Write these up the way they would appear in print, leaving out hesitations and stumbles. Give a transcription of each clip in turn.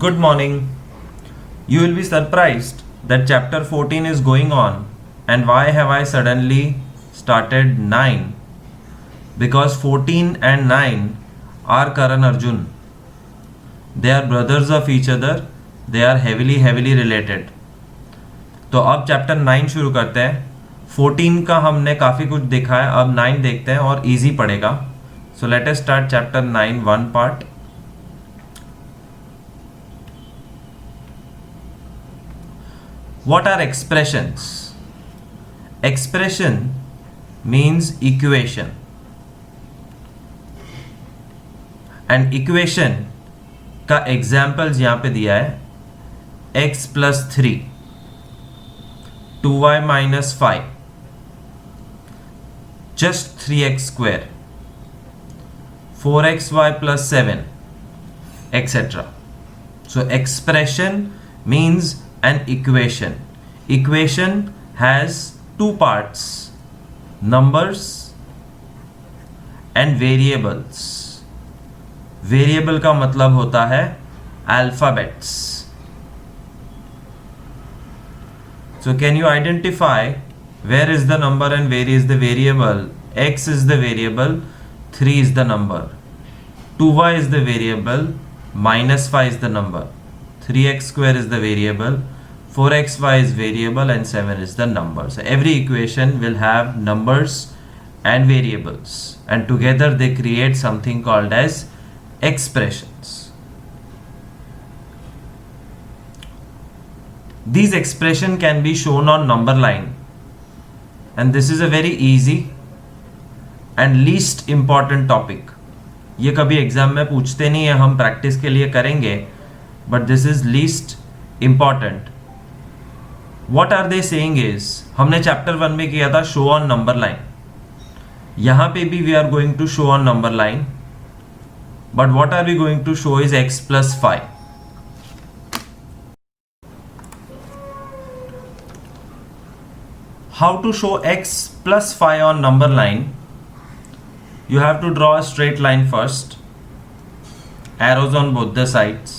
Good morning. You will be surprised that chapter 14 is going on, and why have I suddenly started 9? Because 14 and 9 are Karan Arjun. They are brothers of each other. They are heavily related. तो अब chapter 9 शुरू करते हैं. 14 का हमने काफ़ी कुछ देखा है, अब 9 देखते हैं और इजी पड़ेगा. So let us start chapter 9 one part. What are expressions? Expression means equation. And equation का examples यहाँ पे दिया है. x plus 3, 2y minus 5, just 3x square, 4xy plus 7, etc. So expression means an equation. Equation has two parts, numbers and variables. Variable का मतलब होता है alphabets. So can you identify where is the number and where is the variable? X is the variable, 3 is the number, 2y is the variable, minus 5 is the number, 3x square is the variable, 4xy is variable, and 7 is the number. So every equation will have numbers and variables, and together they create something called as expressions. These expression can be shown on number line, and this is a very easy and least important topic. ये कभी exam में पूछते नहीं है, हम practice के लिए करेंगे, but this is least important. What are they saying is, हमने चैप्टर 1 में किया था शो ऑन नंबर लाइन. यहाँ पे भी we are going to show on number line, but what are we going to show is x plus 5. How to show x plus 5 on number line? You have to draw a straight line first, arrows on both the sides.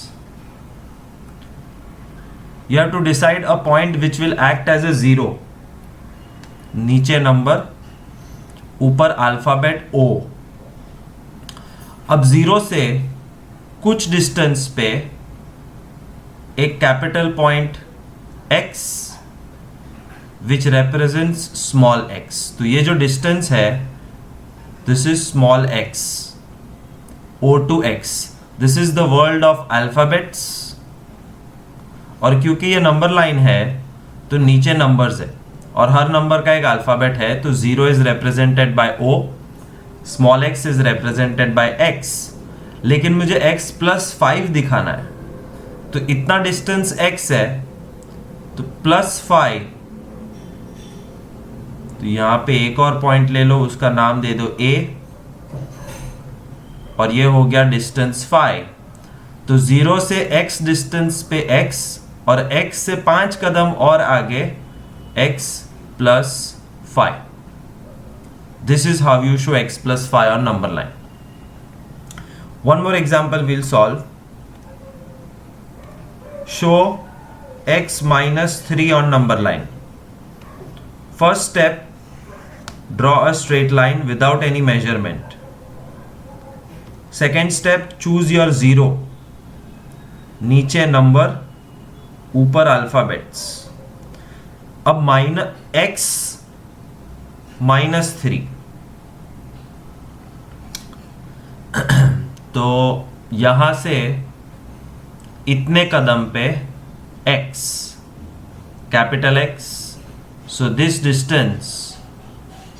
You have to decide a point which will act as a 0. नीचे number, ऊपर alphabet O. अब 0 से कुछ distance पे एक capital point x which represents small x. तो ये जो डिस्टेंस है, this is small x, O to x. This is the world of alphabets. और क्योंकि ये नंबर लाइन है तो नीचे नंबर्स है और हर नंबर का एक अल्फाबेट है. तो 0 is represented by O, small x is represented by x. लेकिन मुझे x प्लस 5 दिखाना है, तो इतना डिस्टेंस x है, तो प्लस 5. तो यहां पे एक और पॉइंट ले लो, उसका नाम दे दो A, और ये हो गया डिस्टेंस 5. तो 0 से x डिस्टेंस पे x, और x से 5 कदम और आगे x plus 5. This is how you show x plus 5 on number line. One more example we'll solve. Show x minus 3 on number line. First step, draw a straight line without any measurement. Second step, choose your 0. नीचे number, ऊपर alphabets. अब x minus 3. तो यहां से इतने कदम पे x, capital X. So this distance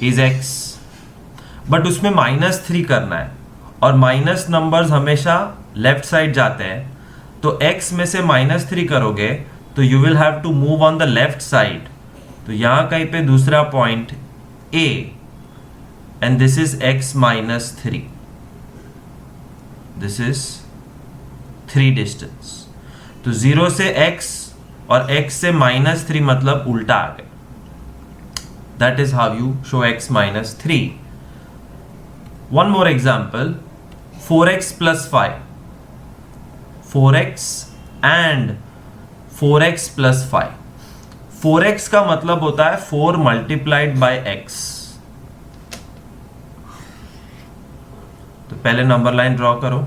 is x, but उसमें -3 करना है, और माइनस नंबर्स हमेशा लेफ्ट साइड जाते हैं. तो x में से -3 करोगे तो you will have to move on the left side. तो यहां कहीं पे दूसरा point A, and this is x -3. This is 3 distance. तो 0 से x और x से -3 मतलब उल्टा आ गए. That is how you show x -3. One more example, 4x plus 5. 4x and 4x plus 5। 4x का मतलब होता है 4 मल्टीप्लाइड बाय x। तो पहले नंबर लाइन ड्रॉ करो,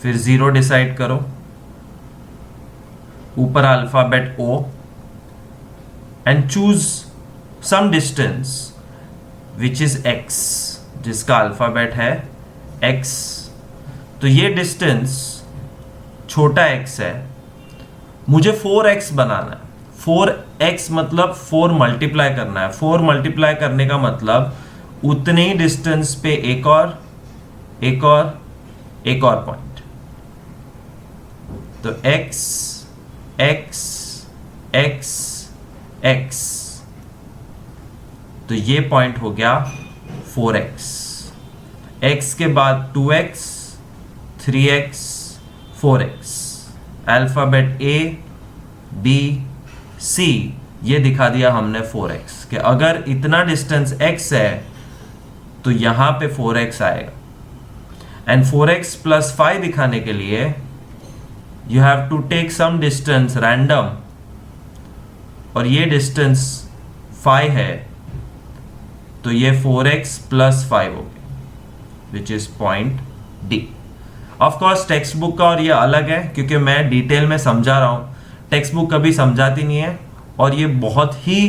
फिर 0 डिसाइड करो, ऊपर alphabet O and choose some distance which is x, जिसका अल्फाबेट है x। तो ये डिस्टेंस छोटा x है, मुझे 4x बनाना है। 4x मतलब 4 मल्टीप्लाई करना है। 4 मल्टीप्लाई करने का मतलब उतने ही डिस्टेंस पे एक और पॉइंट। तो x x x x, तो ये पॉइंट हो गया 4x। x के बाद 2x 3x 4x, alphabet A B C ये दिखा दिया हमने 4x कि अगर इतना डिस्टेंस x है तो यहां पे 4x आएगा। एंड 4x प्लस 5 दिखाने के लिए you have to take some distance random, और ये डिस्टेंस 5 है, तो ये 4x प्लस 5 हो गया which is point D। Of course text book का और ये अलग है, क्योंकि मैं डिटेल में समझा रहा हूँ, टेक्स्ट बुक कभी समझाती नहीं है, और ये बहुत ही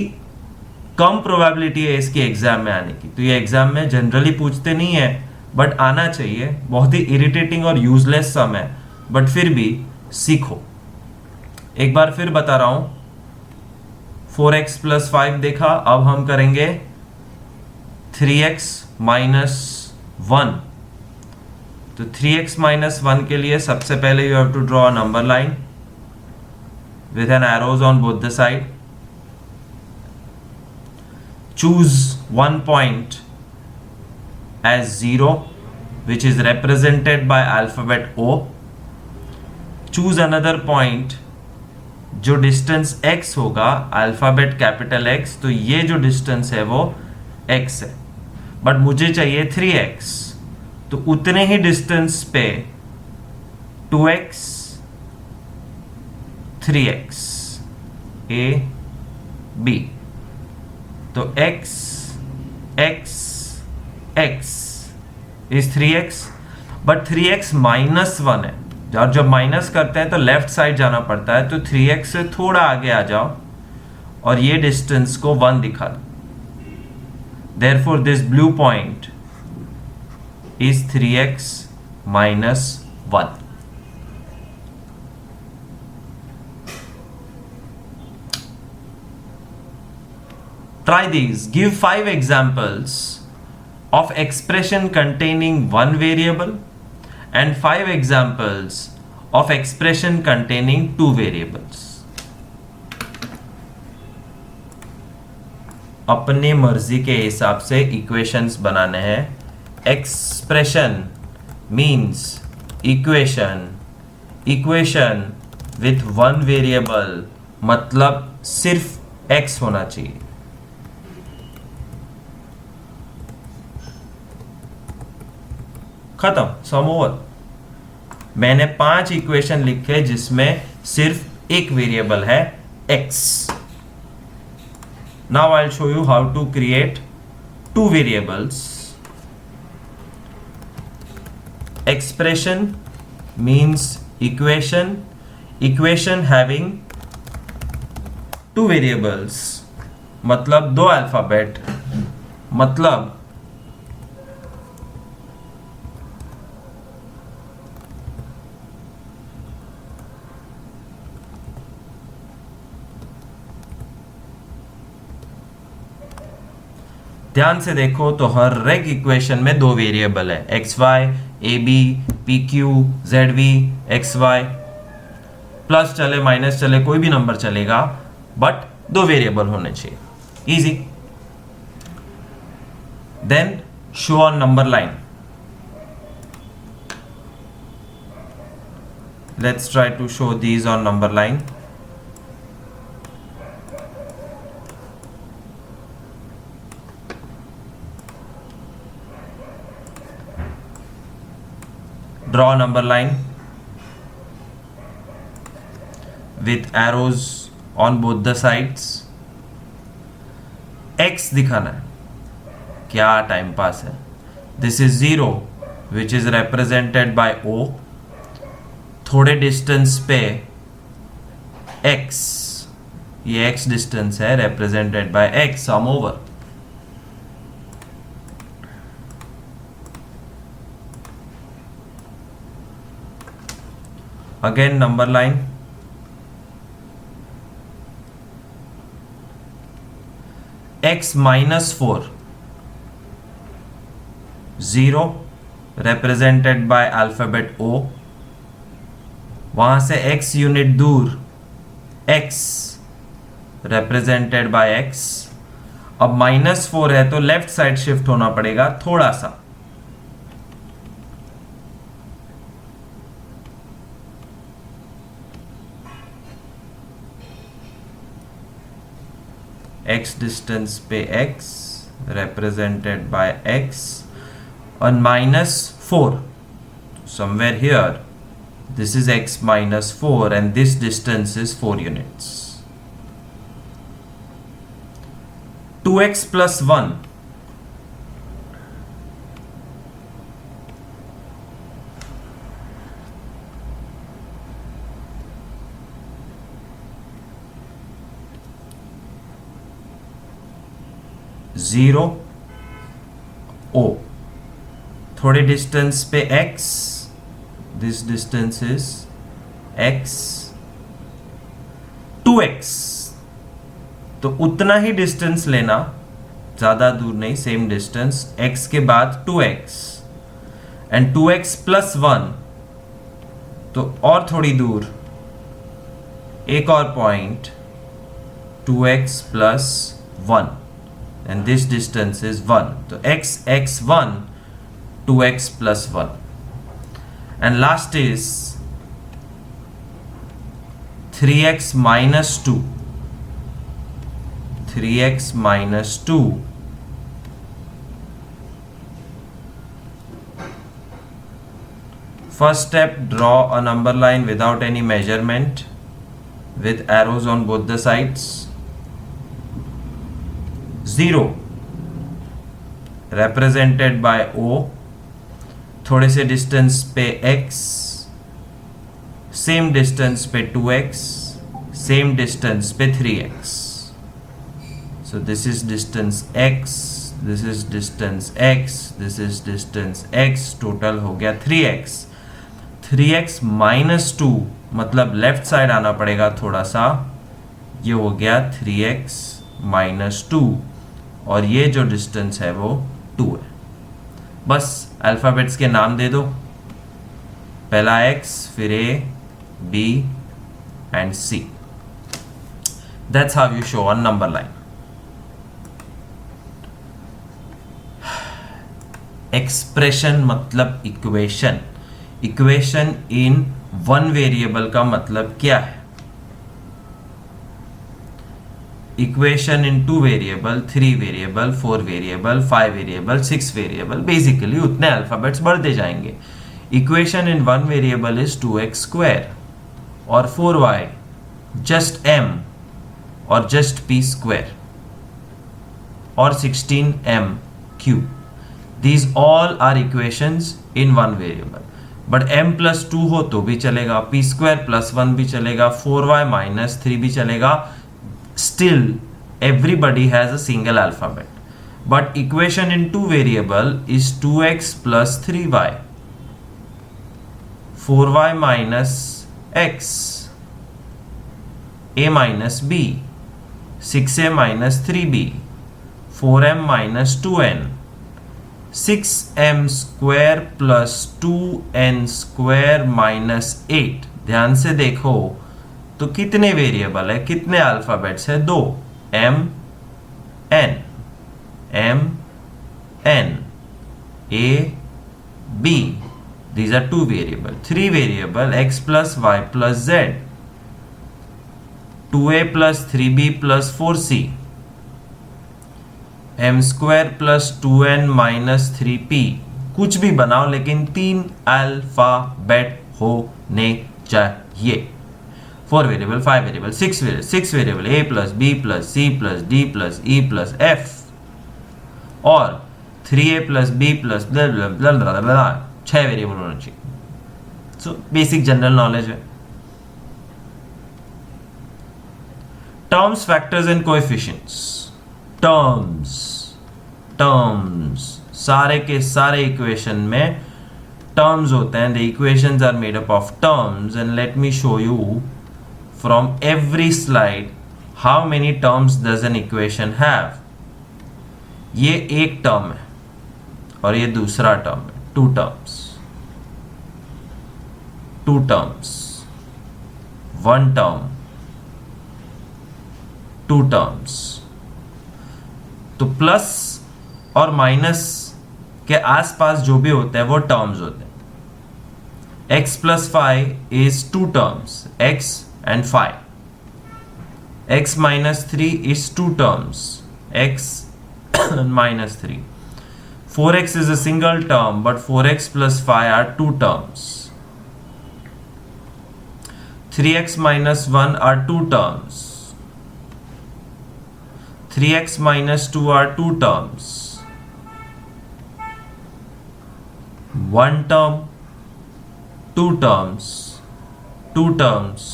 कम प्रोबेबिलिटी है इसकी एग्जाम में आने की। तो ये एग्जाम में जनरली पूछते नहीं है, बट आना चाहिए। बहुत ही इरिटेटिंग और यूजलेस सम है, बट फिर भी सीखो। एक बार फिर बता रहा हूं, 4x प्लस 5 देखा, अब हम करेंगे 3x माइनस 1। तो 3x माइनस 1 के लिए सबसे पहले you have to draw a number line with an arrows on both the side. Choose one point as 0, which is represented by alphabet O. Choose another point जो distance x होगा, alphabet capital X, तो ये जो distance है वो x है, but मुझे चाहिए 3x। तो उतने ही डिस्टेंस पे 2x 3x A B, तो x x x is 3x, but 3x minus 1 है, और जब माइनस करते हैं तो लेफ्ट साइड जाना पड़ता है। तो 3x से थोड़ा आगे आ जाओ और ये डिस्टेंस को 1 दिखा दो। Therefore this blue point is 3x minus 1। Try these. Give 5 examples of expression containing one variable and 5 examples of expression containing 2 variables. अपने मर्जी के हिसाब से इक्वेशंस बनाने हैं। Expression means equation, equation with one variable मतलब सिर्फ x होना चाहिए। खत्म, सम ओवर। मैंने 5 इक्वेशन लिखे जिसमें सिर्फ एक वेरिएबल है x। Now I will show you how to create 2 variables. Expression means equation, equation having 2 variables मतलब 2 अल्फाबेट, मतलब ध्यान से देखो तो हर एक इक्वेशन में 2 वेरिएबल है, x y, a b, p q, z v, x y, plus चले माइनस चले कोई भी नंबर चलेगा, बट 2 वेरिएबल होने चाहिए। Easy. Then show on number line. Let's try to show these on number line. draw a number line with arrows on both the sides. x दिखाना है, क्या टाइम पास है. This is 0 which is represented by O. थोड़े distance पे x, ये x distance है represented by x. Sum over. Again number line. x minus 4, 0 represented by alphabet O. वहां से x यूनिट दूर x represented by x. अब -4 है तो लेफ्ट साइड शिफ्ट होना पड़ेगा थोड़ा सा. x डिस्टेंस पे x represented by x on -4. Somewhere here, this is x minus 4 and this distance is 4 units. 2x plus 1. Zero O. थोड़े डिस्टेंस पे x, this distance is x. 2x, तो उतना ही distance लेना, ज्यादा दूर नहीं, सेम डिस्टेंस. x के बाद 2x एंड 2x प्लस 1, तो और थोड़ी दूर एक और point 2x plus 1 and this distance is 1. So x1, 2x plus 1. And last is 3x minus 2. 3x minus 2. First step, draw a number line without any measurement with arrows on both the sides. 0 represented by O. थोड़े से distance पे x, same distance पे 2x, same distance पे 3x. So this is distance x, this is distance x, this is distance x. Total हो गया 3x. 3x minus 2 मतलब left side आना पड़ेगा थोड़ा सा. ये हो गया 3x minus 2 और ये जो डिस्टेंस है वो 2 है. बस अल्फाबेट्स के नाम दे दो, पहला x, फिर A, B and C. That's how you show a number line. Expression मतलब equation. Equation in one variable का मतलब क्या है? Equation in 2 variable, 3 variable, 4 variable, 5 variable, 6 variable, basically उतने अल्फाबेट्स बढ़ते जाएंगे. Equation in 1 variable is 2x square और 4y just m और जस्ट p स्क्वायर और 16m cube. These all are equations in one variable. But m plus 2 हो तो भी चलेगा, p square plus 1 भी चलेगा, 4y minus 3 भी चलेगा. Still, everybody has a single alphabet. But equation in 2 variable is 2x plus 3y, 4y minus x, a minus b, 6a minus 3b, 4m minus 2n, 6m square plus 2n square minus 8. ध्यान से देखो तो कितने variable है, कितने alphabets है? 2. m n, m n, a b. These are 2 variable. 3 variable x plus y plus z, 2a plus 3b plus 4c, m square plus 2n minus 3p. कुछ भी बनाओ लेकिन 3 अल्फाबेट होने चाहिए। 4 variable, 5 variable, 6 variable, a plus b plus c plus d plus e plus f और 3a plus b plus 6 variable होना चाहिए। So basic general knowledge है। Terms, factors and coefficients. Terms सारे के सारे इक्वेशन में टर्म्स होते हैं। The equations are made up of terms and let me show you from every slide how many terms does an equation have. ये एक term है और ये दूसरा टर्म है, two terms, one term, two terms. तो प्लस और minus के आसपास जो भी होते हैं वो टर्म्स होते हैं। x plus 5 is two terms, x and 5। x minus 3 is two terms, x minus 3. 4x is a single term, but 4x plus 5 are two terms. 3x minus 1 are two terms. 3x minus 2 are two terms. One term, two terms, two terms,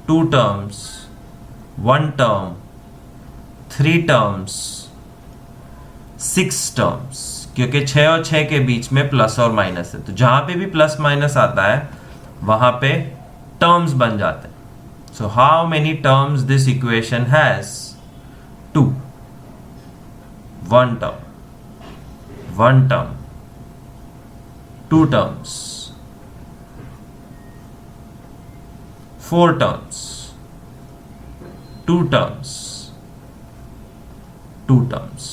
two terms, one term, three terms, 6 terms, क्योंकि 6 और 6 के बीच में plus और minus है, तो जहां पे भी प्लस माइनस आता है वहां पे टर्म्स बन जाते हैं। So how many terms this equation has? 2. One term, two terms, 4 terms, two terms, two terms.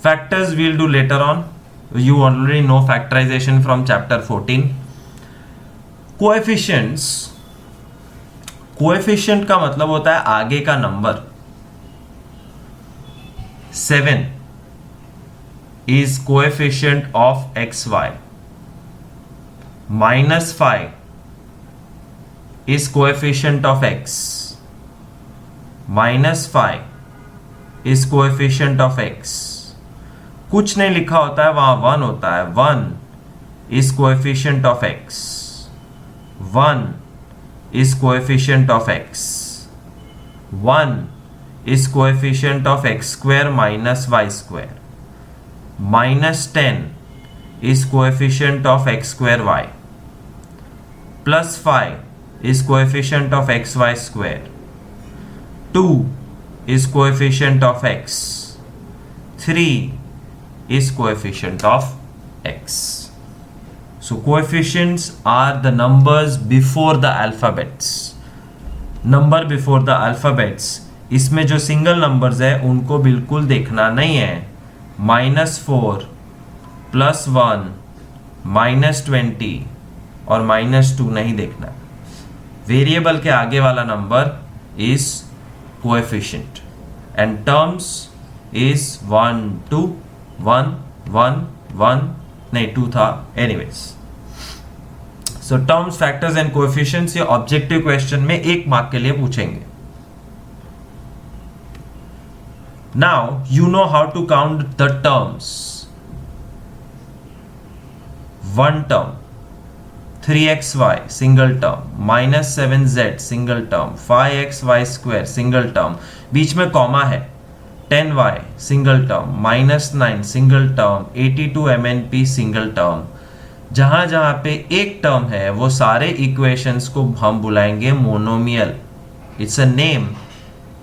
Factors we'll do later on. You already know factorization from chapter 14. Coefficients, coefficient का मतलब होता है आगे का number. 7 is coefficient of xy. -5 is coefficient of x. -5 is coefficient of x. कुछ नहीं लिखा होता है, वहां 1 होता है। 1 is coefficient of x. 1 is coefficient of x. 1 is coefficient of x square minus y square. -10 is coefficient of x square y. +5 is coefficient of xy square. 2 is coefficient of x. 3 is coefficient of x. So coefficients are the numbers before the alphabets. Number before the alphabets. इसमें जो single numbers है उनको बिल्कुल देखना नहीं है। -4, +1, -20 और -2 नहीं देखना। वेरिएबल के आगे वाला number is coefficient and terms is 1 2 1 1 1 नहीं 2 था। Anyways, so terms, factors and coefficients ये ऑब्जेक्टिव क्वेश्चन में 1 मार्क के लिए पूछेंगे। Now you know how to count the terms. 1 term, 3xy single term, -7z single term, 5xy square single term, बीच में comma है, 10y single term, -9 single term, 82 MNP single term. जहां जहां पे एक टर्म है वो सारे इक्वेशंस को हम बुलाएंगे monomial. It's a name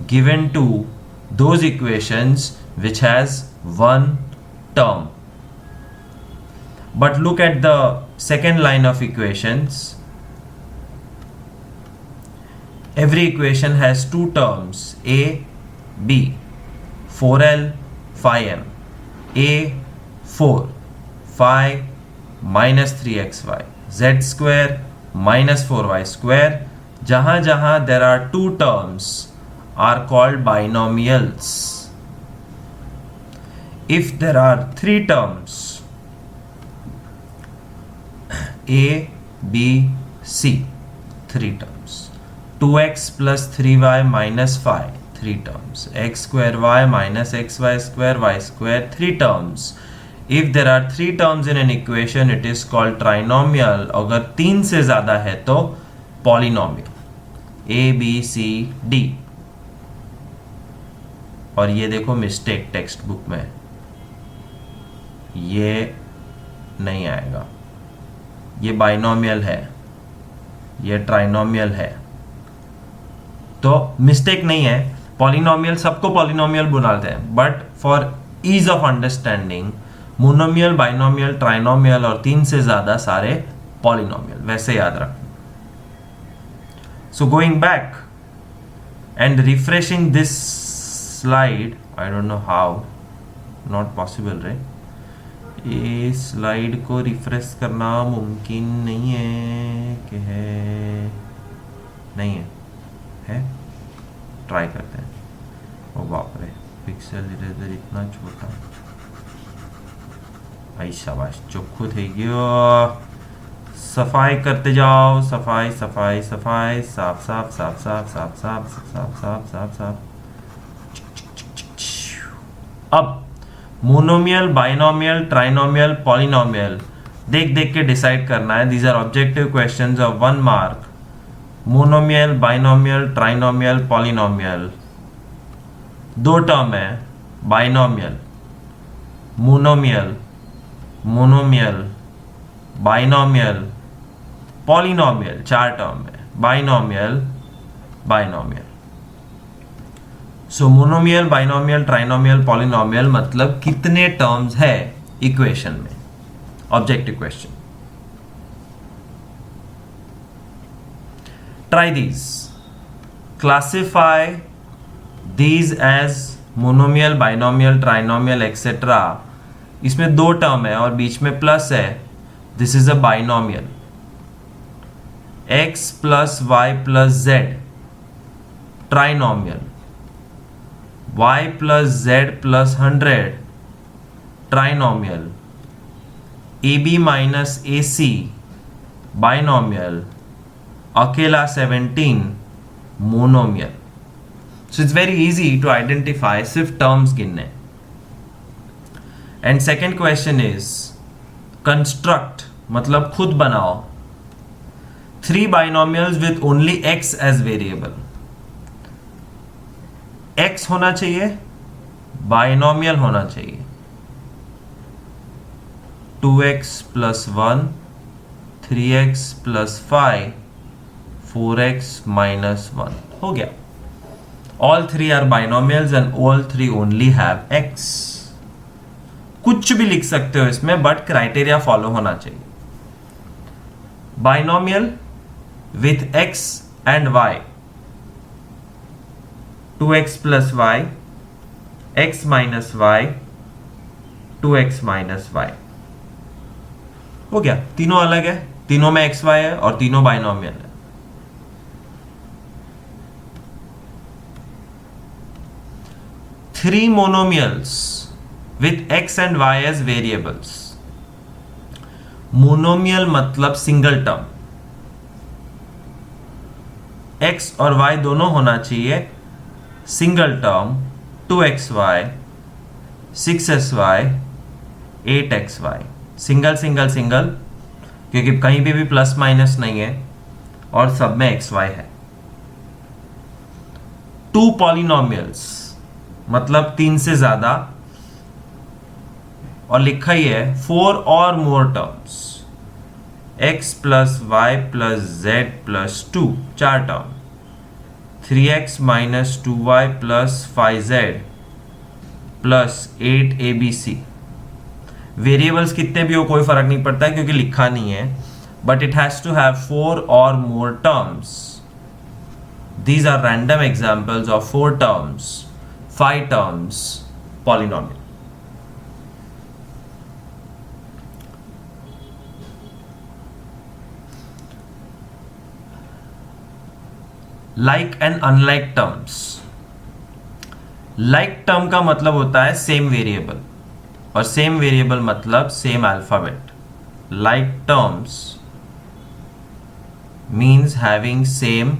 given to those equations which has 1 term. But look at the second line of equations. Every equation has 2 terms, a, b, 4l, 5m, a, 4, 5, -3xy, z square, -4y square. जहां जहां there are 2 terms are called binomials. if there are three terms a b c, three terms, 2x plus 3y minus 5, three terms, x square y minus xy square y square, three terms. If there are three terms in an equation, it is called trinomial. अगर तीन से ज्यादा है तो polynomial. A B C D. और ये देखो mistake text book में, ये नहीं आएगा, ये बाइनोमियल है, ये ट्राइनोमियल है, तो मिस्टेक नहीं है. पॉलिनोमियल सबको पॉलिनोमियल बुलाते हैं, but for ease of understanding monomial, binomial, trinomial और तीन से ज्यादा सारे पॉलिनोमियल, वैसे याद रखो. So going back and refreshing this slide, I don't know how, not possible रे. ये स्लाइड को रिफ्रेश करना मुमकिन नहीं है कि है, नहीं है, है ट्राई करते हैं. ओ बाप रे, पिक्सल इरेजर इतना छोटा. आई शाबाश, चोखू થઈ ગયો. सफाई करते जाओ, सफाई सफाई सफाई, साफ साफ साफ साफ साफ साफ साफ साफ साफ साफ. अब मोनोमियल, बाइनोमियल, ट्राइनोमियल, पॉलिनोमियल देख देख के डिसाइड करना है. These are objective questions of 1 mark. Monomial, binomial, trinomial, polynomial, दो टर्म है. Binomial, monomial, monomial, binomial, polynomial, चार टर्म है. Binomial, binomial. So monomial, binomial, trinomial, polynomial मतलब कितने टर्म्स है इक्वेशन में. Objective question. Try these. Classify these as monomial, binomial, trinomial etcetera. इसमें दो टर्म है और बीच में प्लस है. This is a binomial. x plus y plus z, trinomial. y plus z plus 100, trinomial. ab minus ac, binomial. अकेला 17, monomial. So it's very easy to identify, सिर्फ terms गिनने. And second question is construct, मतलब खुद बनाओ. 3 binomials with only x as variable. x होना चाहिए, binomial होना चाहिए. 2x plus 1, 3x plus 5, 4x minus 1. हो गया. All three are binomials and all three only have x. कुछ भी लिख सकते हो इसमें, बट क्राइटेरिया फॉलो होना चाहिए. Binomial with x and y, 2x plus y, x minus y, 2x minus y. हो गया. तीनों अलग है, तीनों में x y है और तीनों बाइनोमियल है. Three monomials with x and y as variables. Monomial मतलब सिंगल टर्म, x और y दोनों होना चाहिए. Single term 2xy, 6sy, 8xy. Single single single, क्योंकि कहीं भी प्लस माइनस नहीं है और सब में xy है. 2 पॉलिनोमियल्स मतलब 3 से ज्यादा, और लिखा ही है 4 और more terms. x plus y plus z plus 2, 4 term. 3x minus 2y plus 5z plus 8abc. Variables कितने भी हो कोई फर्क नहीं पड़ता है क्योंकि लिखा नहीं है, but it has to have 4 और more terms. These are random examples of 4 terms, 5 terms, polynomial. Like and unlike terms. Like term का मतलब होता है same variable. और सेम वेरिएबल मतलब same alphabet. Like terms means having same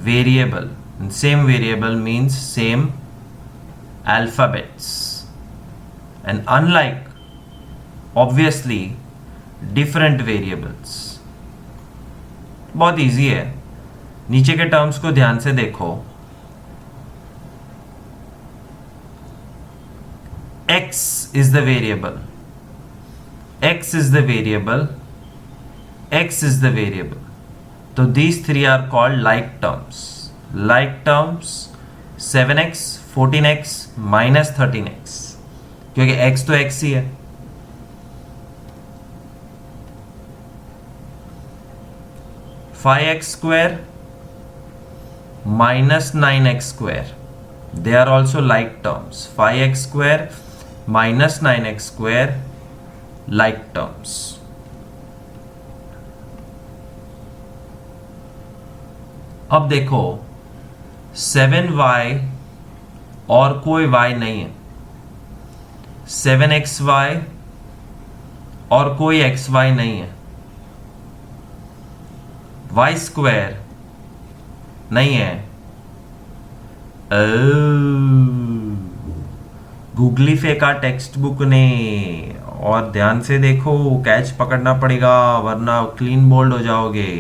variable. Same variable means same alphabets, and unlike obviously different variables. बहुत easy है. नीचे के टर्म्स को ध्यान से देखो. x is the variable, x is the variable, x is the variable. So these three are called like terms. Like terms 7x, 14x, minus 13x, क्योंकि x तो x ही है. Five x square minus 9x square, they are also like terms. 5x square minus 9x square, like terms. अब देखो 7y और कोई y नहीं है. 7xy और कोई xy नहीं है. y स्क्वायर नहीं है. गूगली फेंका टेक्स्ट बुक ने. और ध्यान से देखो, कैच पकड़ना पड़ेगा वरना क्लीन बोल्ड हो जाओगे.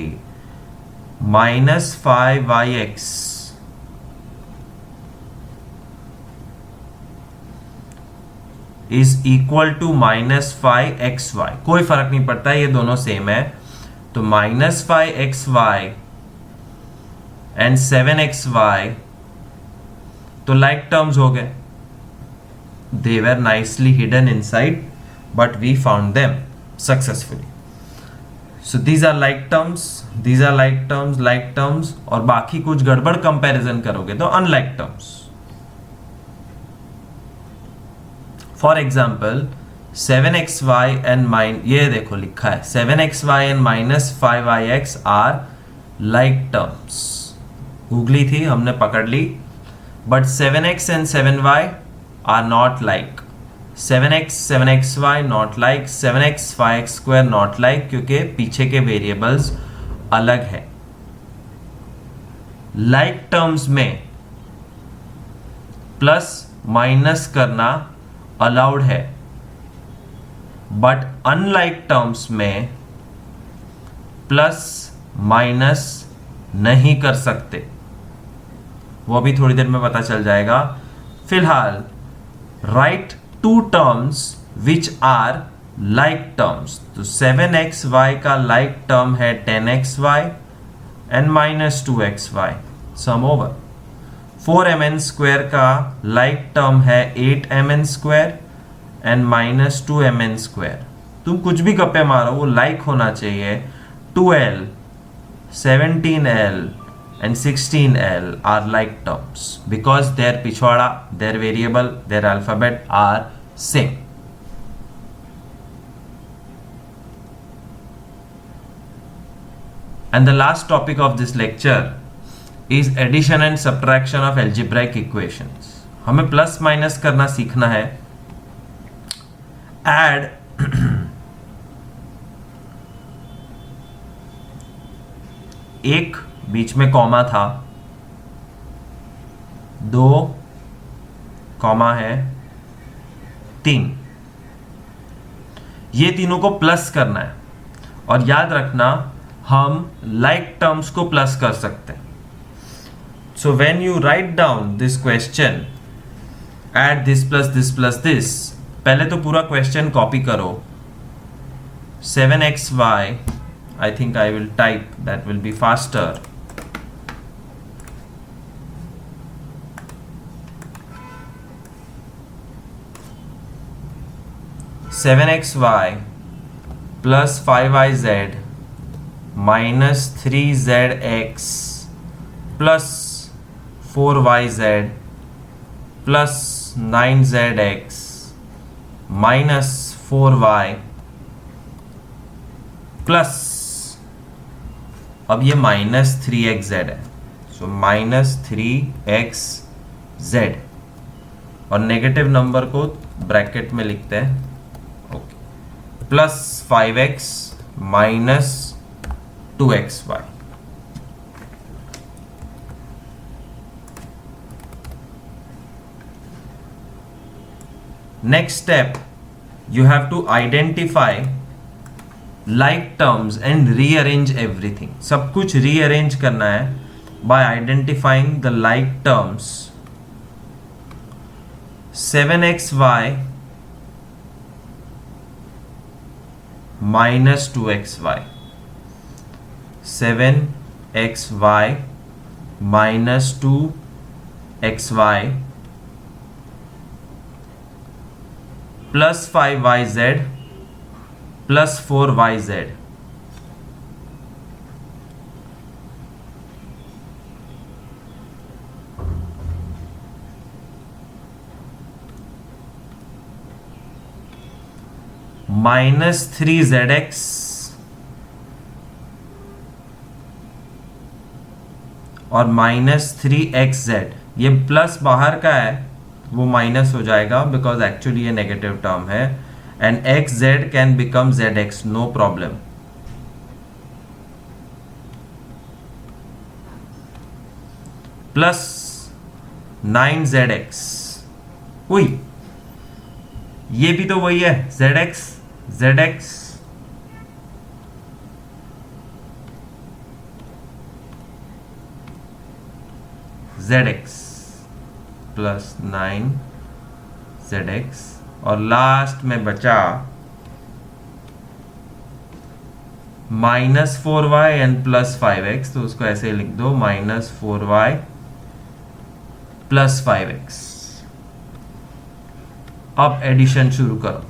-5yx is equal to -5xy. कोई फर्क नहीं पड़ता, ये दोनों सेम है. तो -5xy एंड 7xy तो लाइक टर्म्स हो गए. They were nicely hidden inside but we found them successfully. So these are like terms, these are like terms, like terms. और बाकी कुछ गड़बड़ कंपैरिजन करोगे तो unlike terms. For example 7xy and ये देखो लिखा है 7xy and -5ix are like terms. Googly थी, हमने पकड़ ली. But 7x and 7y are not like. 7x 7xy not like. 7x 5x square not like, क्योंकि पीछे के वेरिएबल्स अलग है. लाइक टर्म्स में प्लस माइनस करना अलाउड है, बट अनलाइक टर्म्स में प्लस माइनस नहीं कर सकते. वो भी थोड़ी देर में पता चल जाएगा. फिलहाल write two terms which are like terms. तो 7xy का लाइक टर्म है 10xy and -2xy. Sum over. 4mn square का लाइक टर्म है 8mn square and -2mn square. तुम कुछ भी गप्पे मारो, वो लाइक होना चाहिए. 2l, 17l and 16l are like terms because their pichwada, their variable, their alphabet are same. And the last topic of this lecture is addition and subtraction of algebraic equations. हमें plus minus करना सीखना है. Add एक बीच में comma था, 2 comma है 3. ये तीनों को प्लस करना है. और याद रखना, हम लाइक टर्म्स को प्लस कर सकते हैं. So when you write down this question, add this plus this plus this, पहले तो पूरा क्वेश्चन कॉपी करो. 7xy, I think I will type, that will be faster. 7xy plus 5yz minus 3zx plus 4yz plus 9zx minus 4y plus, अब ये -3xz है, सो -3xz. और negative number को bracket में लिखते हैं। Okay, plus 5x minus 2xy। Next step, you have to identify like terms and rearrange everything. सब कुछ rearrange करना है by identifying the like terms. 7xy minus 2xy, 7xy minus 2xy plus 5yz plus 4yz, minus 3zx और minus 3xz। ये plus बाहर का है, वो माइनस हो जाएगा बिकॉज एक्चुअली ये नेगेटिव टर्म है। And x z can become z x, no problem. Plus 9zx, उई ये भी तो वही है, zx zx zx plus 9zx और लास्ट में बचा minus 4y and plus 5x, तो उसको ऐसे लिख दो माइनस 4y प्लस 5x। अब एडिशन शुरू करो।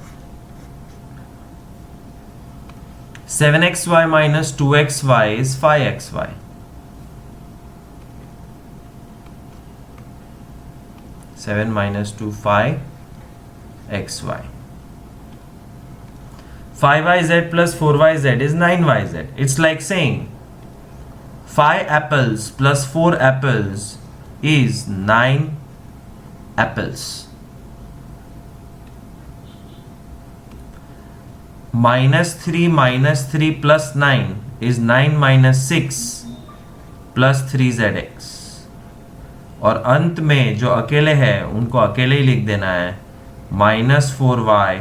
7xy minus 2xy is 5xy। 7 minus 2 5xy। 5yz plus 4yz is 9yz. It's like saying 5 apples plus 4 apples is 9 apples. -3 plus 9 is 9 minus 6 plus 3zx। और अंत में जो अकेले हैं उनको अकेले ही लिख देना है -4y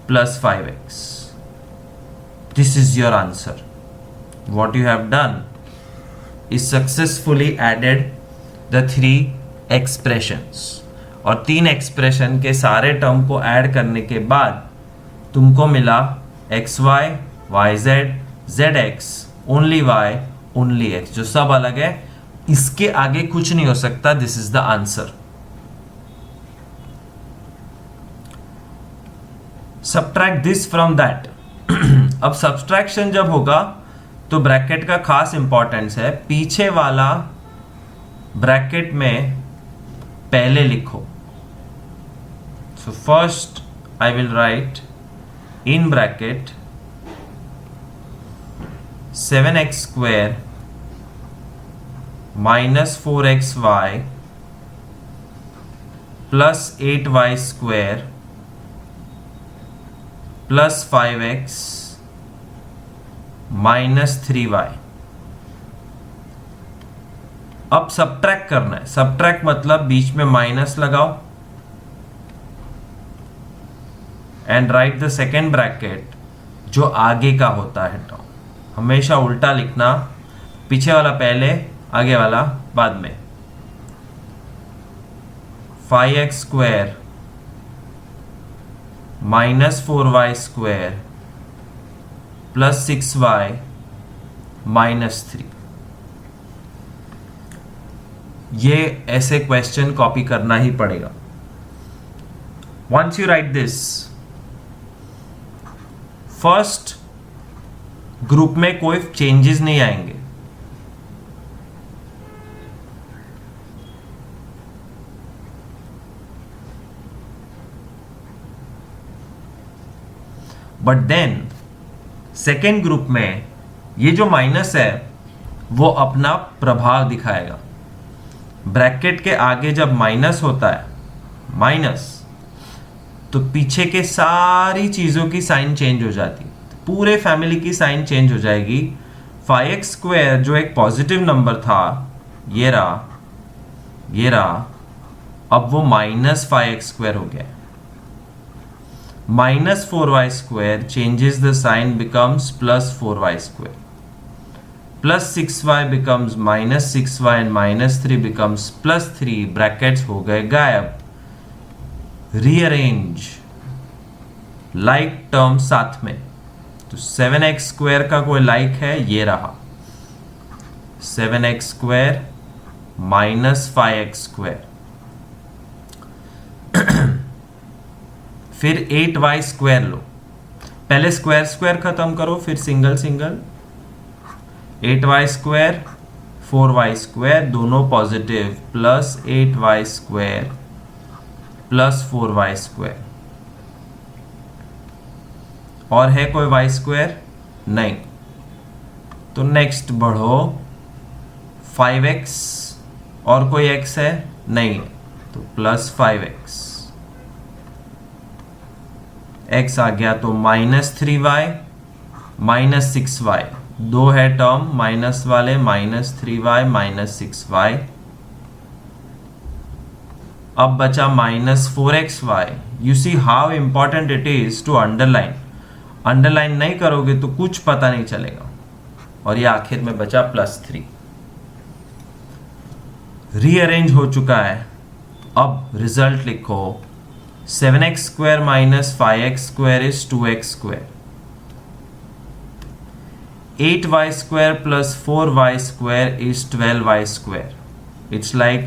plus 5x। This is your answer. What you have done is successfully added the 3 expressions। और 3 एक्सप्रेशन के सारे टर्म को ऐड करने के बाद तुमको मिला xy, yz, zx, only y, only x, जो सब अलग है। इसके आगे कुछ नहीं हो सकता। This is the answer. Subtract this from that. अब सब्ट्रैक्शन जब होगा तो ब्रैकेट का खास इंपॉर्टेंस है। पीछे वाला ब्रैकेट में पहले लिखो। So first I will write in bracket 7x square minus 4xy plus 8y square plus 5x minus 3y। अब सब्ट्रैक्ट करना है। सब्ट्रैक्ट मतलब बीच में माइनस लगाओ and right the second bracket जो आगे का होता है टर्म। हमेशा उल्टा लिखना, पीछे वाला पहले आगे वाला बाद में। 5x square minus 4y square plus 6y minus 3। ये ऐसे क्वेश्चन कॉपी करना ही पड़ेगा। Once you write this, first group में कोई चेंजेस नहीं आएंगे। बट देन सेकेंड ग्रुप में ये जो माइनस है वो अपना प्रभाव दिखाएगा। ब्रैकेट के आगे जब माइनस होता है माइनस, तो पीछे के सारी चीज़ों की साइन चेंज हो जाती, पूरे फैमिली की साइन चेंज हो जाएगी। 5x स्क्वायर जो एक पॉजिटिव नंबर था, ये रहा, अब वो -5x स्क्वायर हो गया। -4y square changes the sign becomes +4y square, +6y becomes -6y and -3 becomes +3, brackets हो गए गायब। रीअरेंज लाइक टर्म साथ में, तो 7x स्क्वायर का कोई लाइक है, ये रहा 7x स्क्वायर -5x स्क्वायर। फिर 8y स्क्वायर लो, पहले स्क्वायर स्क्वायर खत्म करो फिर single single. 8y square 4y square दोनों positive, plus 8y square plus 4y square. और है कोई y स्क्वायर? नहीं। तो नेक्स्ट बढ़ो, 5x और कोई x है? नहीं है, तो +5x। x आ गया तो -3y -6y, दो है टर्म माइनस वाले, -3y -6y। अब बचा -4xy। You see how important it is to underline. Underline नहीं करोगे तो कुछ पता नहीं चलेगा। और ये आखिर में बचा +3। रीअरेंज हो चुका है, अब रिजल्ट लिखो। 7x square -5x square is 2x square. 8y square plus 4y square is 12y square. It's like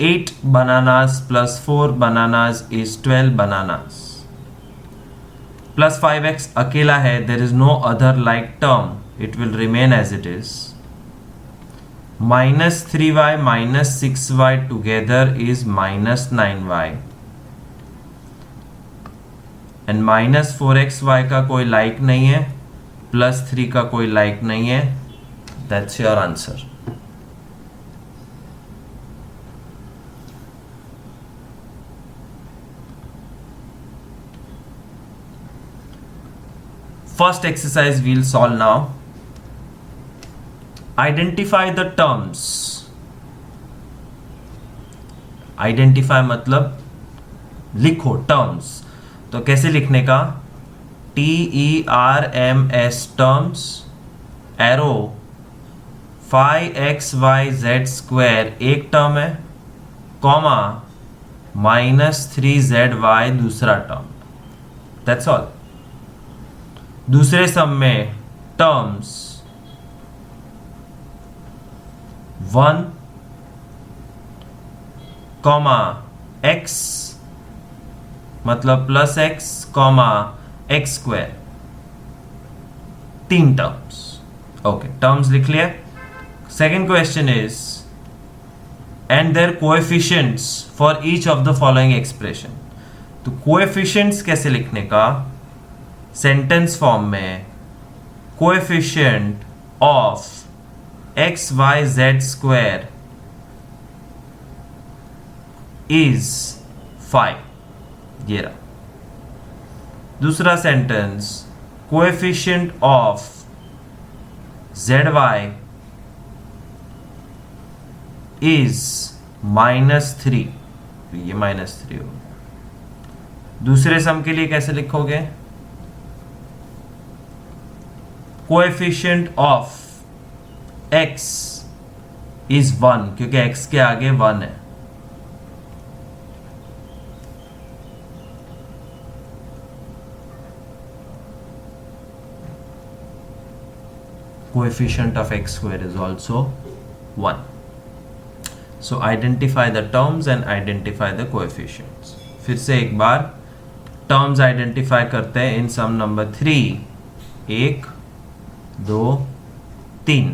8 bananas plus 4 bananas is 12 bananas. Plus 5x अकेला है, there is no other like term. It will remain as it is. -3y -6y together is -9y. And -4xy का कोई like नहीं है, +3 का कोई like नहीं है। That's your answer. First exercise we'll solve now. Identify the terms. Identify मतलब लिखो टर्म्स। तो कैसे लिखने का? TERMS terms, arrow 5xyz square एक टर्म है, कॉमा -3zy दूसरा टर्म। That's all. दूसरे सम में टर्म्स 1, कॉमा x मतलब +x, comma x square, 3 terms. Okay, terms लिख लिया। Second question is and their coefficients for each of the following expression. तो coefficients कैसे लिखने का? सेंटेंस फॉर्म में coefficient of xyz square is 5, ये रहा। दूसरा sentence, coefficient of zy is -3, तो ये -3 होगा। दूसरे सम के लिए कैसे लिखोगे? कोएफिशिएंट ऑफ x इज 1, क्योंकि x के आगे 1 है। Coefficient of x square is also 1. So identify the terms and identify the coefficients. फिर से एक बार terms identify करते हैं in sum number 3. 1, 2, 3.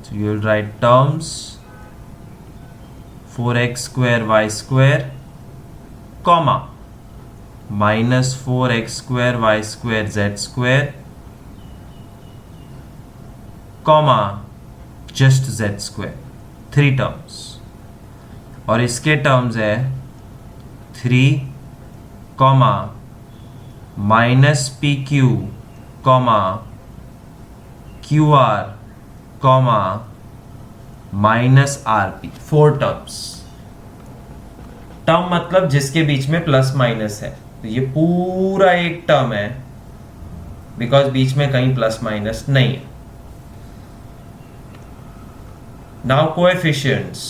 So you will write terms 4x square y square, comma -4x square y square z square, comma just z square. 3 terms. और इसके terms है 3 comma minus P Q comma Q R comma minus R P. 4 terms. Term मतलब जिसके बीच में plus minus है, तो ये पूरा एक टर्म है बिकॉज बीच में कहीं प्लस माइनस नहीं है। Now coefficients.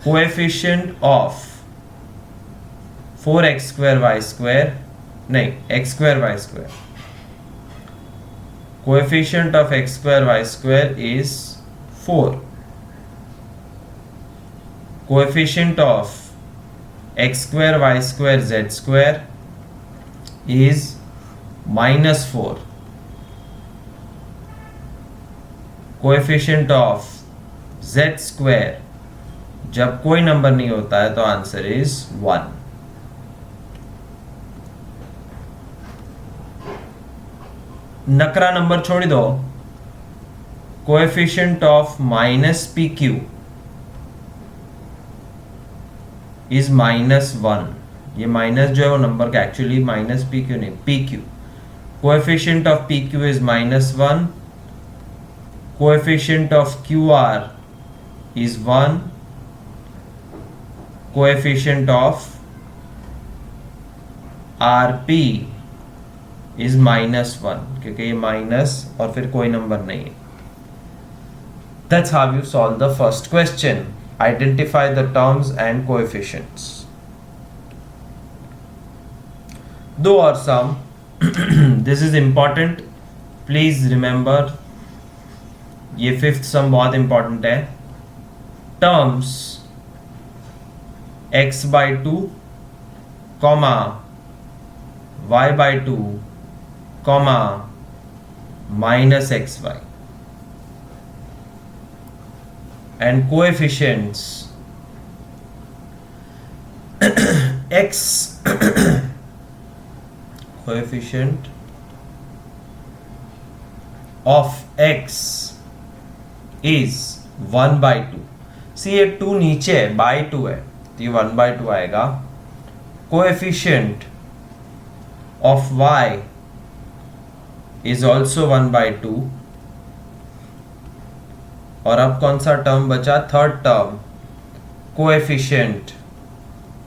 Coefficient of 4x square y square, नहीं x square y square, coefficient of x square y square is 4. Coefficient of x square y square z square is -4. Coefficient of z square जब कोई number नहीं होता है तो answer is 1. नकरा number छोड़ दो। Coefficient of minus P Q is -1. ये minus जो है वो नंबर का एक्चुअली माइनस पी क्यू नहीं, P Q. Coefficient of P Q is -1. Coefficient of Q R is 1. Coefficient of R P is -1, क्योंकि ये माइनस और फिर कोई नंबर नहीं है. That's how you solve the first question. Identify the terms and coefficients. Do or sum. This is important. Please remember. ये fifth sum बहुत important है. Terms x by 2, comma y by 2, comma minus xy, and coefficients x coefficient of x is 1 by 2. See ये 2 नीचे है, by 2 है तो ये 1 by 2 आएगा. coefficient of y is also 1 by 2. और अब कौन सा टर्म बचा? Third term. Coefficient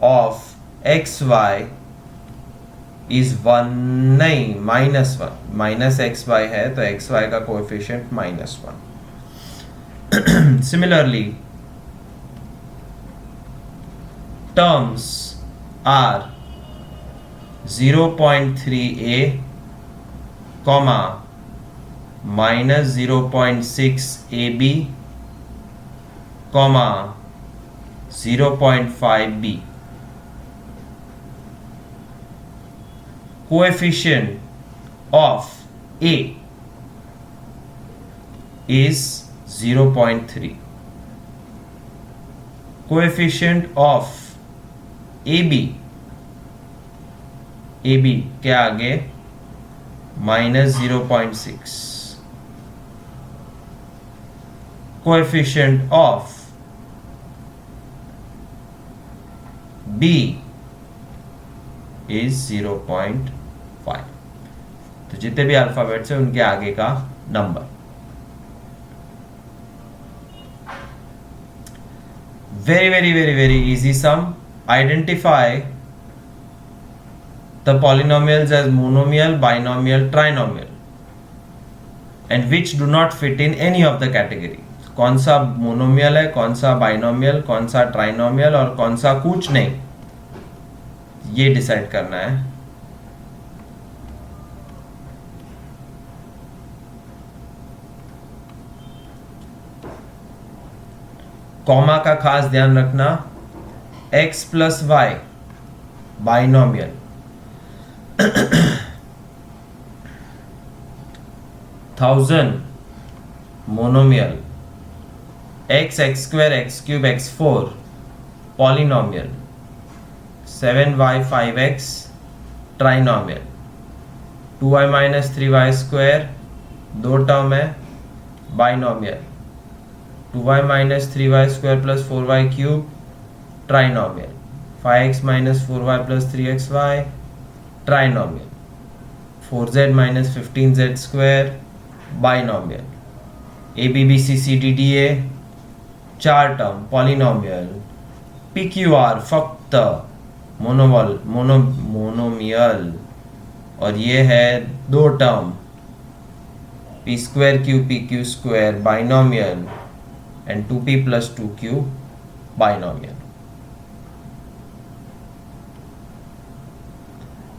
of x y is 1 नहीं, -1. माइनस एक्स वाई है तो एक्स वाई का coefficient -1. Similarly terms are 0.3a, comma -0.6 AB, comma 0.5 B. Coefficient of A is 0.3. Coefficient of AB के आगे -0.6. Coefficient of B is 0.5. तो जितने भी alphabets हैं उनके आगे का number. very easy sum. Identify the polynomials as monomial, binomial, trinomial, and which do not fit in any of the category. कौन सा मोनोमियल है, कौन सा बाइनोमियल, कौन सा ट्राइनोमियल और कौन सा कुछ नहीं, ये डिसाइड करना है. कॉमा का खास ध्यान रखना. x plus y binomial, 1000 monomial, x square x cube x4 polynomial, 7y 5x trinomial, 2y minus 3y square 2 term है binomial, 2y minus 3y square plus 4y cube trinomial, 5x minus 4y plus 3xy, trinomial. 4z minus 15z square, binomial. ABBCCDDA, 4 term, polynomial. PQR फक्त monomial, और ये है 2 term, P square Q PQ square, binomial, and 2P plus 2Q, binomial.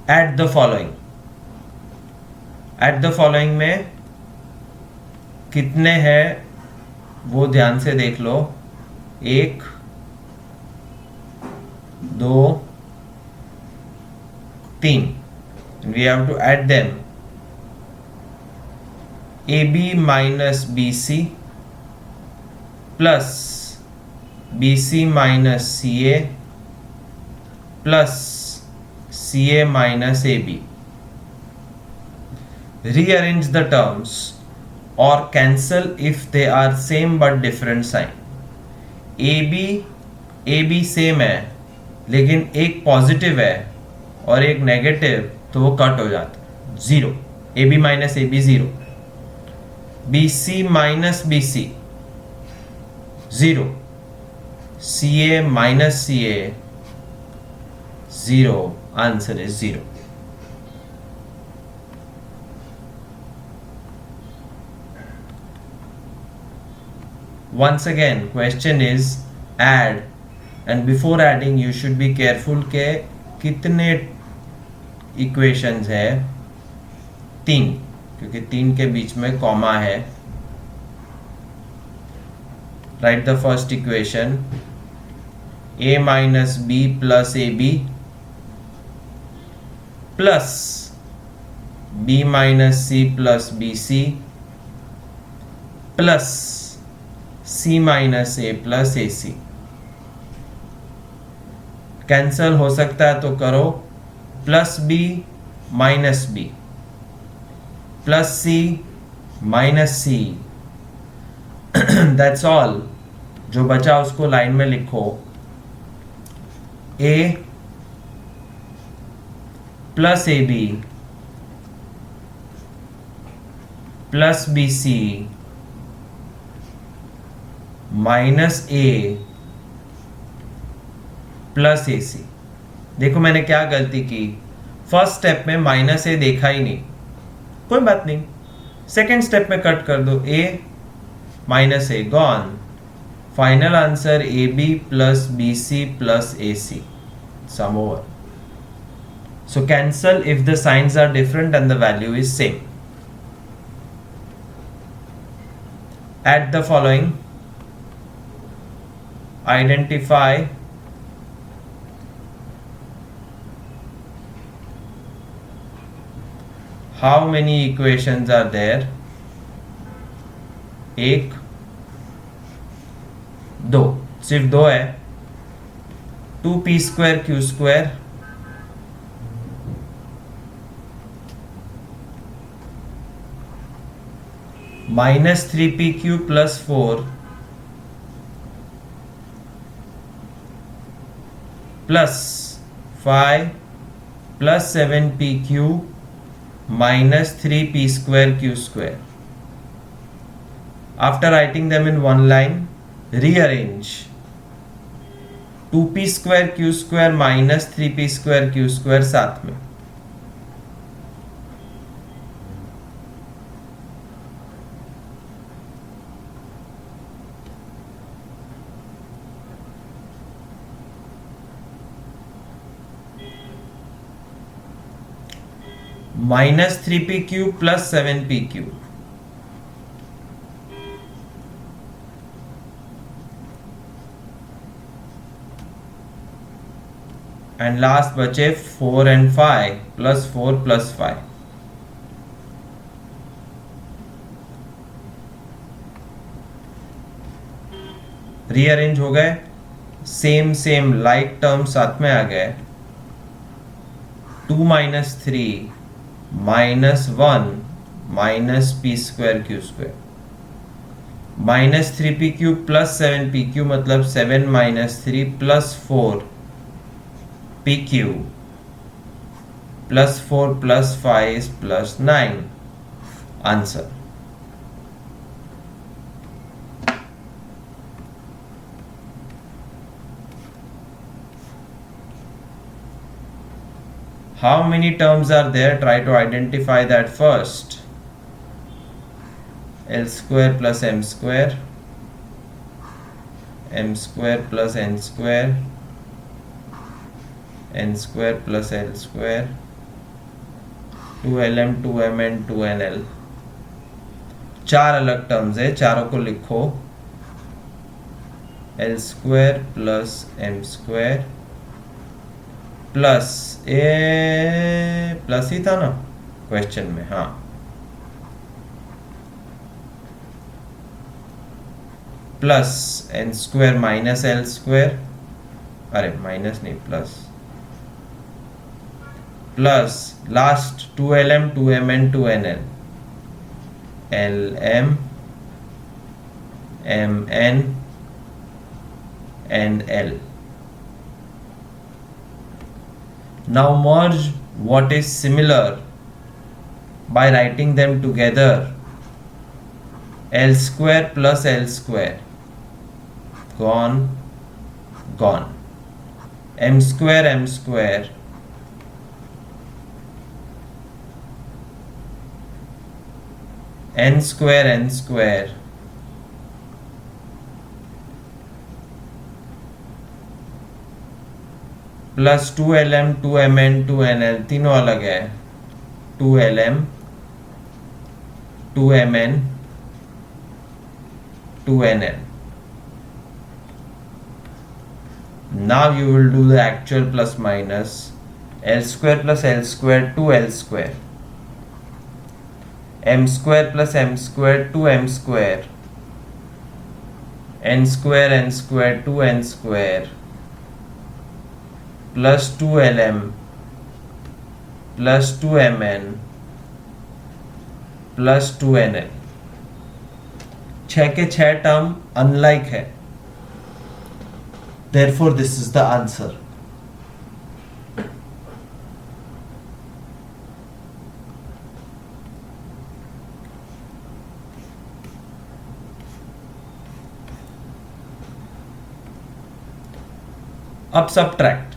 Add the following. Add the following में कितने हैं वो ध्यान से देख लो. 1, 2, 3. We have to add them. AB minus BC plus BC minus CA plus CA minus AB. Rearrange the terms or cancel if they are same but different sign. AB same है लेकिन एक पॉजिटिव है और एक negative, तो वो cut हो जाता है. 0. AB minus AB 0. BC minus BC 0. CA minus CA 0. Answer is 0. Once again, question is add, and before adding you should be careful के कितने equations है. 3, क्योंकि 3 के बीच में कॉमा है. Write the first equation. A minus B plus AB plus B minus C plus BC plus C minus A plus AC. Cancel हो सकता है तो करो. Plus B minus B plus C minus C. That's all. जो बचा उसको line में लिखो. A plus AB plus BC minus A plus AC. देखो मैंने क्या गलती की. फर्स्ट स्टेप में माइनस A देखा ही नहीं, कोई बात नहीं. सेकेंड स्टेप में कट कर दो. A minus A gone. Final answer AB plus BC plus AC. Sum over. So cancel if the signs are different and the value is same. Add the following. Identify how many equations are there. 1, 2, सिर्फ 2 है. 2p square q square minus 3pq plus 4 plus 5 plus 7pq minus 3p square q square. After writing them in one line, rearrange. 2p square q square minus 3p square q square साथ में. minus 3pq plus 7pq. And last बचे 4 and 5 plus 4 plus 5. Rearrange हो गए. Same like term साथ में आ गए. 2 minus 3 minus 1 minus p square q square. minus 3pq plus 7pq मतलब 7 minus 3 plus 4 PQ plus 4 plus 5 is plus 9. Answer. How many terms are there? Try to identify that first. L square plus m square, m square plus n square, n square plus l square, 2lm 2mn 2nl. चार अलग terms है, चारों को लिखो. L square plus M square plus A plus ही था ना question में, हाँ, plus N square minus L square, अरे माइनस नहीं plus, plus last 2lm 2mn 2nl, lm mn and l. Now merge what is similar by writing them together. L square plus L square, gone, gone. M square, n square, plus 2lm 2mn 2nl, तीनों अलग है. 2lm 2mn 2nl. Now you will do the actual plus minus. L square plus L square 2L square, m square plus m square 2m square, n square 2n square, plus 2lm plus 2mn plus 2nl. 6 के 6 term unlike है, therefore this is the answer. अब subtract.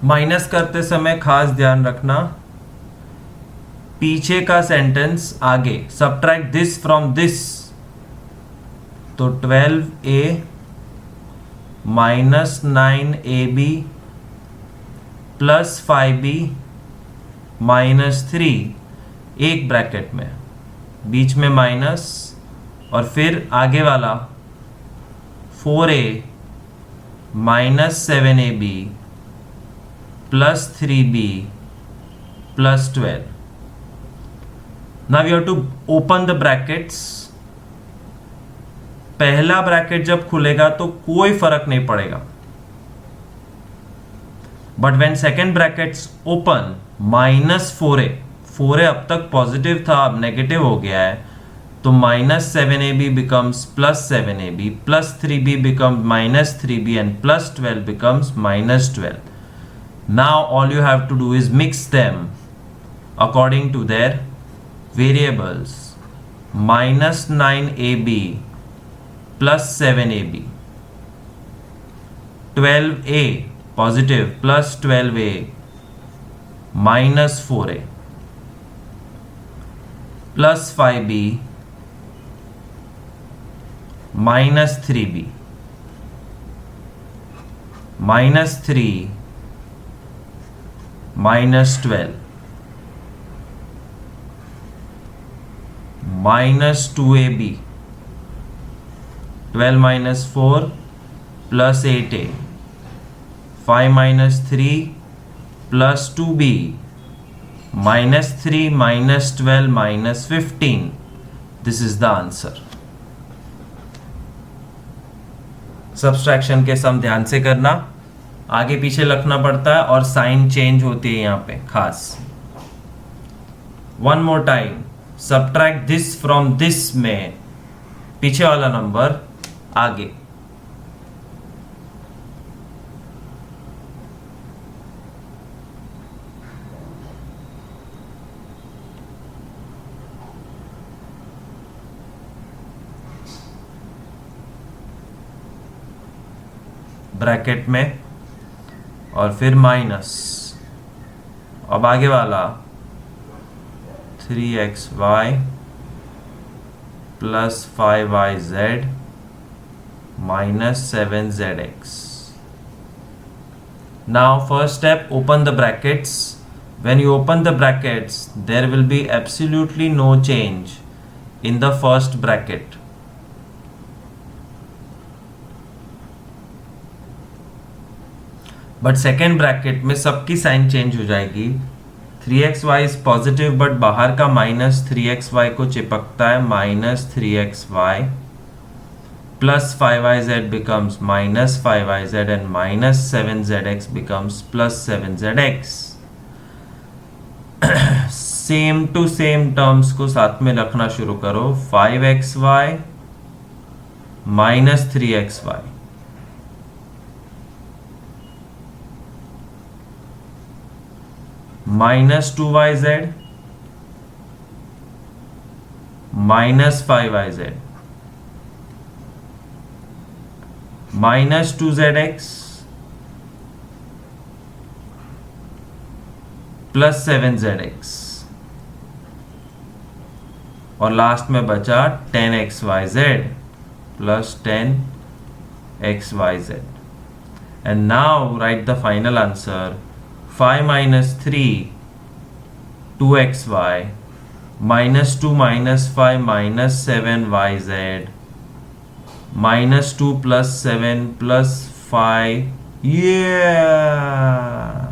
Minus करते समय खास ध्यान रखना, पीछे का सेंटेंस आगे. सब्ट्रैक्ट दिस फ्रॉम दिस, तो 12a minus 9ab plus 5b minus 3, एक ब्रैकेट में, बीच में माइनस, और फिर आगे वाला 4a minus 7ab plus 3b plus 12. Now you have to open the brackets. पहला ब्रैकेट जब खुलेगा तो कोई फर्क नहीं पड़ेगा, but when second brackets open, minus 4a अब तक पॉजिटिव था, अब नेगेटिव हो गया है, तो minus 7ab becomes plus 7ab, plus 3b becomes minus 3b, and plus 12 becomes minus 12. Now all you have to do is mix them according to their variables. Minus 9ab plus 7ab, 12a positive plus 12a minus 4a plus 5b minus 3b minus 3 minus 12 minus 2ab, 12 minus 4 plus 8a, 5 minus 3 plus 2b minus 3 minus 12 minus 15. This is the answer. Subtraction के सम ध्यान से करना, आगे पीछे लिखना पड़ता है और साइन चेंज होती है यहाँ पे खास. One more time, subtract this from this में पीछे वाला नंबर आगे. ब्रैकेट में और फिर माइनस, अब आगे वाला 3xy plus 5yz minus 7zx. Now first step, open the brackets. When you open the brackets, there will be absolutely no change in the first bracket. But second bracket में सबकी sign change हो जाएगी. 3xy is positive but बाहर का minus 3xy को चिपकता है, minus 3xy plus 5yz becomes minus 5yz and minus 7zx becomes plus 7zx. Same to same terms को साथ में रखना शुरू करो. 5xy minus 3xy minus 2yz minus 5yz minus 2zx plus 7zx और लास्ट में बचा 10xyz plus 10xyz. And now write the final answer. 5 minus 3 2xy minus 2 minus 5 minus 7yz minus 2 plus 7 plus 5. Yeah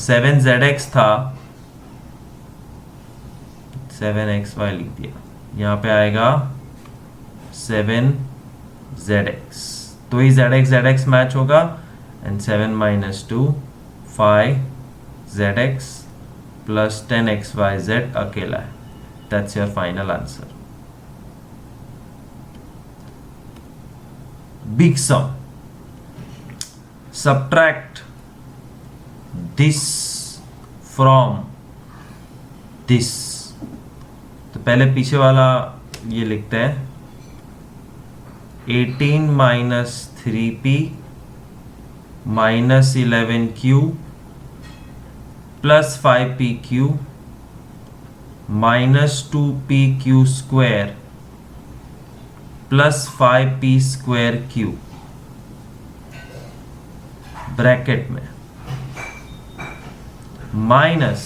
7zx था, 7xy लिख दिया. यहाँ पे आएगा 7zx, तो ही zx मैच होगा. And 7 minus 2 5zx plus 10xyz अकेला है. That's your final answer. Big sum. Subtract this from this. तो पहले पीछे वाला ये लिखते हैं. 18 minus 3p minus 11q plus 5pq minus 2pq square plus 5p square q bracket में minus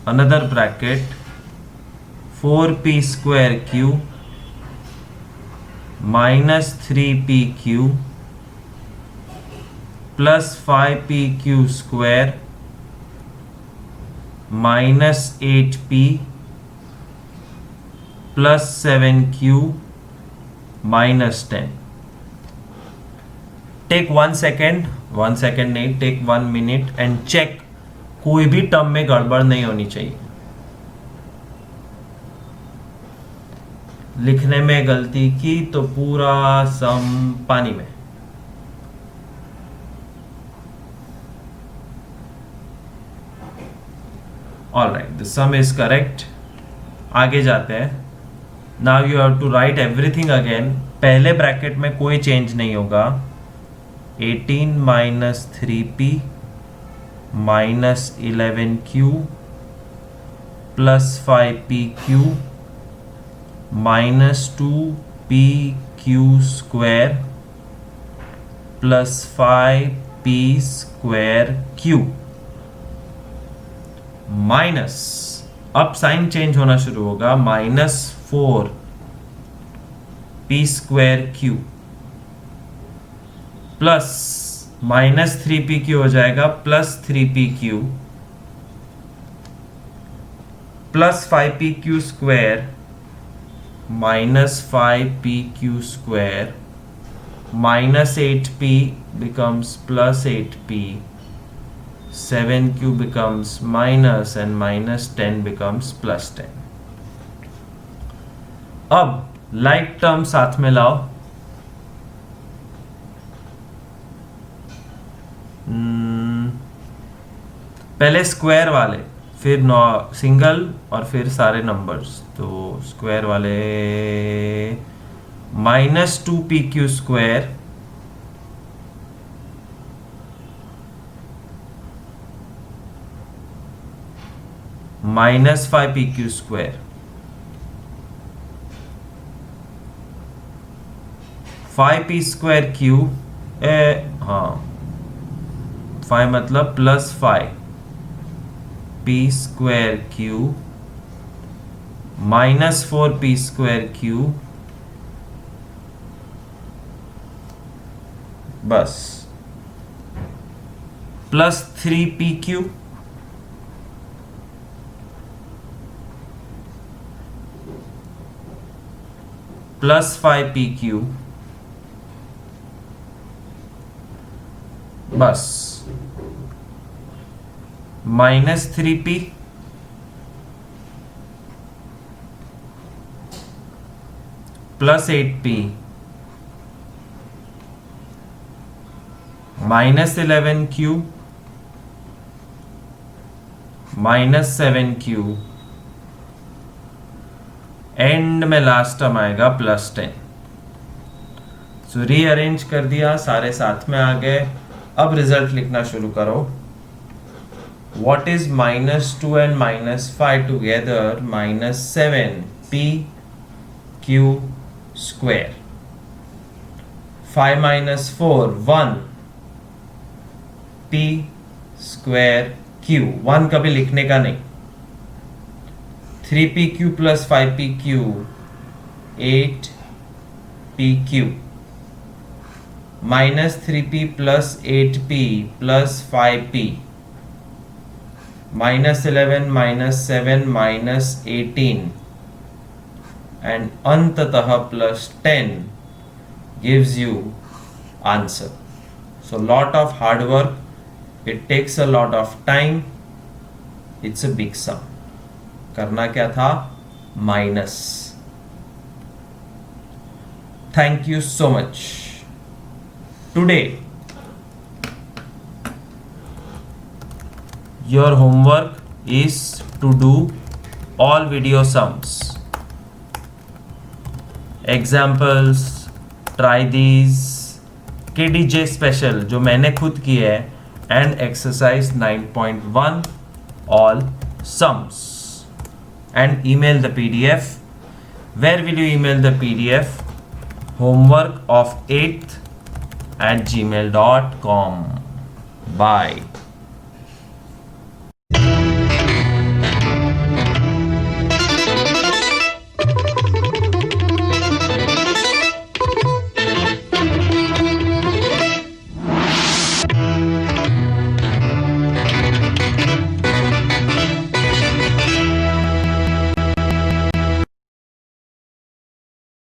another bracket 4p square q minus 3pq plus 5pq square minus 8p plus 7q minus 10. Take 1 second, 1 second नहीं, take 1 minute and check कोई भी term में गड़बड़ नहीं होनी चाहिए. लिखने में गलती की तो पूरा सम पानी में. All right, the sum is correct. आगे जाते हैं. Now you have to write everything again. पहले ब्रैकेट में कोई चेंज नहीं होगा. 18 minus 3p minus 11q plus 5pq minus 2pq square plus 5p square q minus, अब साइन चेंज होना शुरू होगा. Minus 4p square q plus minus 3pq हो जाएगा plus 3pq plus 5pq square minus 5pq square minus 8p becomes plus 8p, 7q becomes minus and minus 10 becomes plus 10. अब like term साथ में लाओ. पहले स्क्वायर वाले, फिर सिंगल और फिर सारे नंबर्स. तो स्क्वायर वाले minus 2pq square minus 5pq square, 5p square Q, हाँ 5 मतलब plus 5p square Q minus 4p square Q, बस प्लस 3pq प्लस 5pq, बस minus 3p plus 8p minus 11q minus 7q, and में last term आएगा plus 10। सो rearrange कर दिया, सारे साथ में आ गए। अब रिजल्ट लिखना शुरू करो। What is minus 2 and minus 5 together? Minus 7pq square, 5 minus 4 1p square q, 1 कभी लिखने का नहीं। 3pq plus 5pq 8pq, minus 3p plus 8p plus 5p, minus 11 minus 7 minus 18 and अंततः plus 10 gives you answer. So lot of hard work, it takes a lot of time, it's a big sum. करना क्या था? Minus. Thank you so much. Today your homework is to do all video sums, examples, try these, KDJ special जो मैंने खुद की है, and exercise 9.1 all sums, and email the PDF. Where will you email the PDF? homework of 8th@gmail.com. Bye.